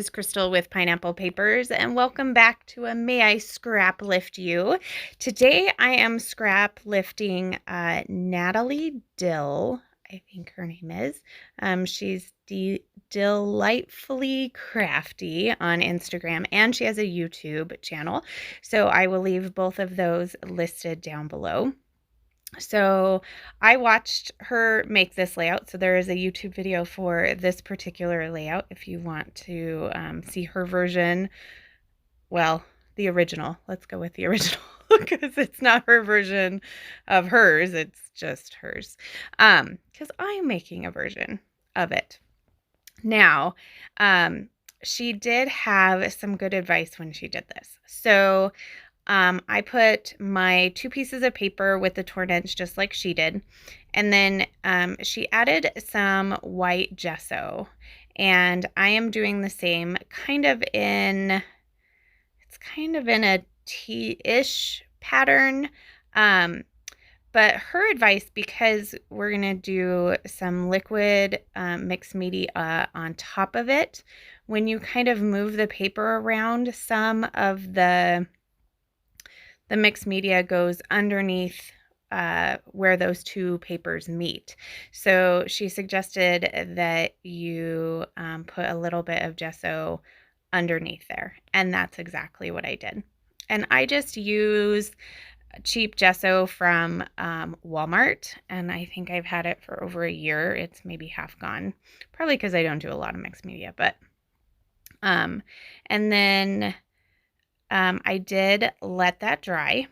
is Crystal with Pineapple Papers, and welcome back to a May I Scraplift You. Today I am scrap lifting Natalie Dill, I think her name is. She's delightfully crafty on Instagram, and she has a YouTube channel. So I will leave both of those listed down below. So I watched her make this layout. So there is a YouTube video for this particular layout if you want to see her version. Well, the original. Let's go with the original because it's not her version of hers. It's just hers. Because I'm making a version of it. Now, she did have some good advice when she did this. So I put my 2 pieces of paper with the torn ends just like she did. And then she added some white gesso. And I am doing the same it's kind of in a T-ish pattern. But her advice, because we're going to do some liquid mixed media on top of it, when you kind of move the paper around, some of the mixed media goes underneath where those 2 papers meet. So she suggested that you put a little bit of gesso underneath there. And that's exactly what I did. And I just use cheap gesso from Walmart. And I think I've had it for over a year. It's maybe half gone. Probably because I don't do a lot of mixed media. But and then I did let that dry,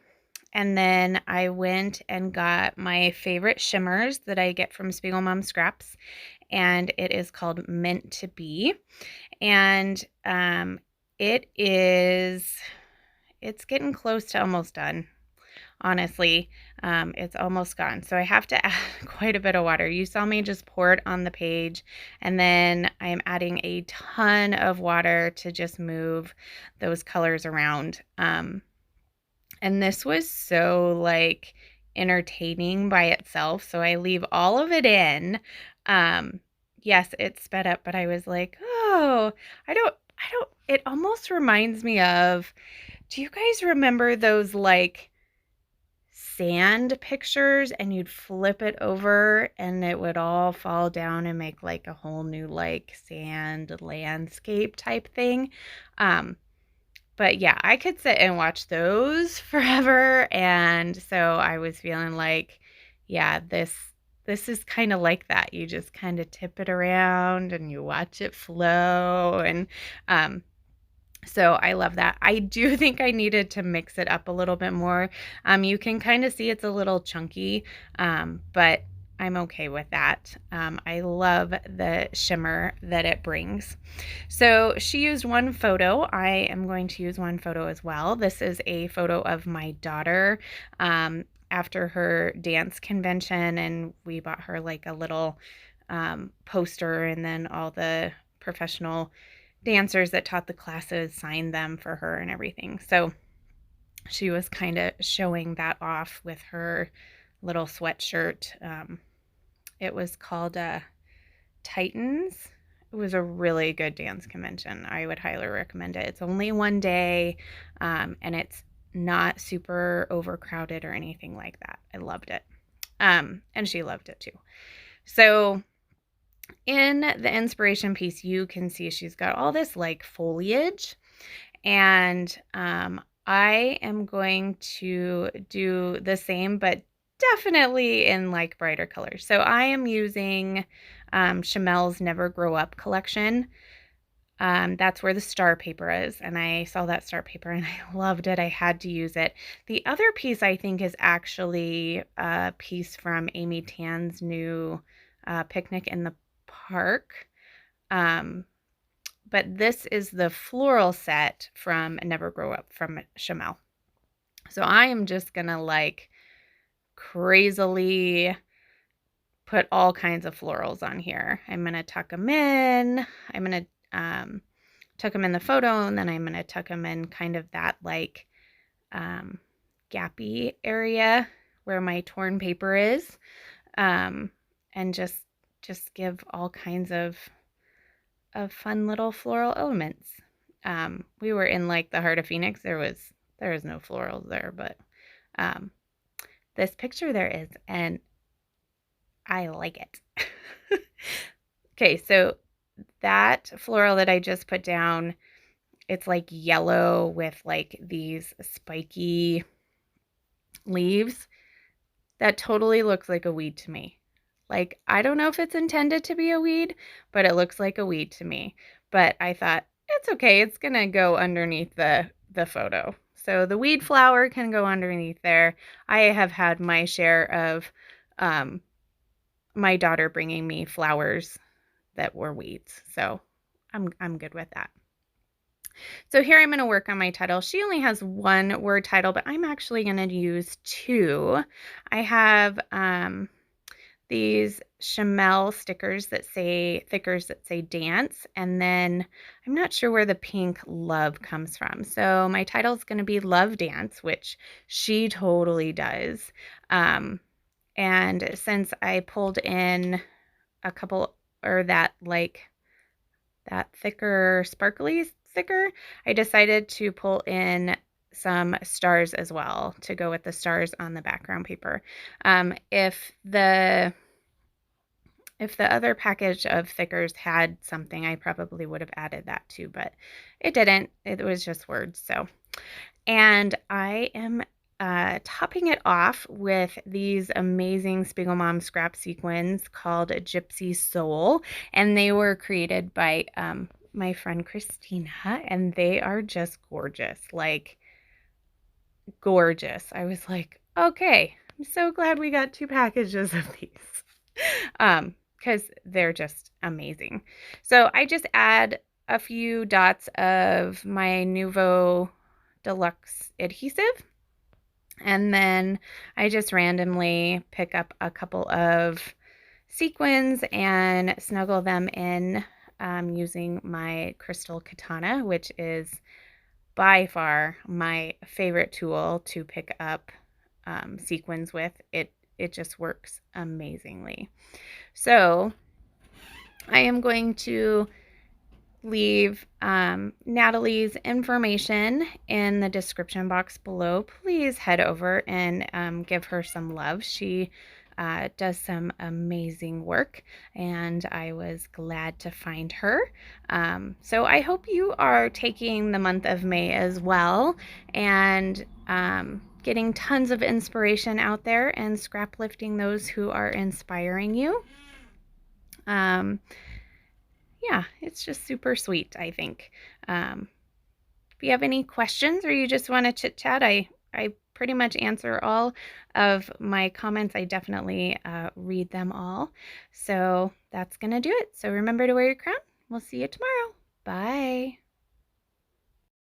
and then I went and got my favorite shimmers that I get from Spiegel Mom Scraps, and it is called Meant to Be, and it's getting close to almost done. Honestly, it's almost gone. So I have to add quite a bit of water. You saw me just pour it on the page, and then I'm adding a ton of water to just move those colors around. And this was so like entertaining by itself. So I leave all of it in. Yes, it's sped up, but I was like, oh, it almost reminds me of, do you guys remember those like sand pictures, and you'd flip it over and it would all fall down and make like a whole new like sand landscape type thing? But yeah, I could sit and watch those forever. And so I was feeling like, yeah, this is kind of like that. You just kind of tip it around and you watch it flow. And so I love that. I do think I needed to mix it up a little bit more. You can kind of see it's a little chunky, but I'm okay with that. I love the shimmer that it brings. So she used one photo. I am going to use one photo as well. This is a photo of my daughter after her dance convention, and we bought her like a little poster, and then all the professional dancers that taught the classes signed them for her and everything. So she was kind of showing that off with her little sweatshirt. It was called Titans. It was a really good dance convention. I would highly recommend it. It's only one day, and it's not super overcrowded or anything like that. I loved it. And she loved it too. So in the inspiration piece, you can see she's got all this like foliage, and I am going to do the same, but definitely in like brighter colors. So I am using Chamel's Never Grow Up collection. That's where the star paper is, and I saw that star paper and I loved it. I had to use it. The other piece I think is actually a piece from Amy Tan's new Picnic in the Park. But this is the floral set from Never Grow Up from Chamel. So I am just gonna like crazily put all kinds of florals on here. I'm gonna tuck them in. I'm gonna tuck them in the photo, and then I'm gonna tuck them in kind of that like gappy area where my torn paper is, and just give all kinds of of fun little floral elements. We were in like the heart of Phoenix. There was no florals there, but this picture there is, and I like it. Okay, so that floral that I just put down, it's like yellow with like these spiky leaves. That totally looks like a weed to me. Like, I don't know if it's intended to be a weed, but it looks like a weed to me. But I thought, it's okay. It's going to go underneath the photo. So the weed flower can go underneath there. I have had my share of my daughter bringing me flowers that were weeds. So I'm good with that. So here I'm going to work on my title. She only has one word title, but I'm actually going to use two. I have these Chamel stickers that say dance, and then I'm not sure where the pink love comes from. So my title is going to be Love Dance, which she totally does. And since I pulled in a couple, or that thicker sparkly sticker, I decided to pull in some stars as well to go with the stars on the background paper. If the other package of thickers had something, I probably would have added that too, but it didn't. It was just words. So, and I am topping it off with these amazing Spiegelmom scrap sequins called Gypsy Soul, and they were created by my friend Christina, and they are just gorgeous, like gorgeous. I was like, okay, I'm so glad we got two packages of these. Because they're just amazing. So I just add a few dots of my Nuvo Deluxe adhesive, and then I just randomly pick up a couple of sequins and snuggle them in using my crystal katana, which is by far my favorite tool to pick up sequins with. It just works amazingly. So I am going to leave Natalie's information in the description box below. Please head over and give her some love. She does some amazing work, and I was glad to find her. So I hope you are taking the month of May as well, and getting tons of inspiration out there and scrap lifting those who are inspiring you. Yeah, it's just super sweet, I think. If you have any questions or you just want to chit chat, I pretty much answer all of my comments. I definitely read them all. So that's going to do it. So remember to wear your crown. We'll see you tomorrow. Bye.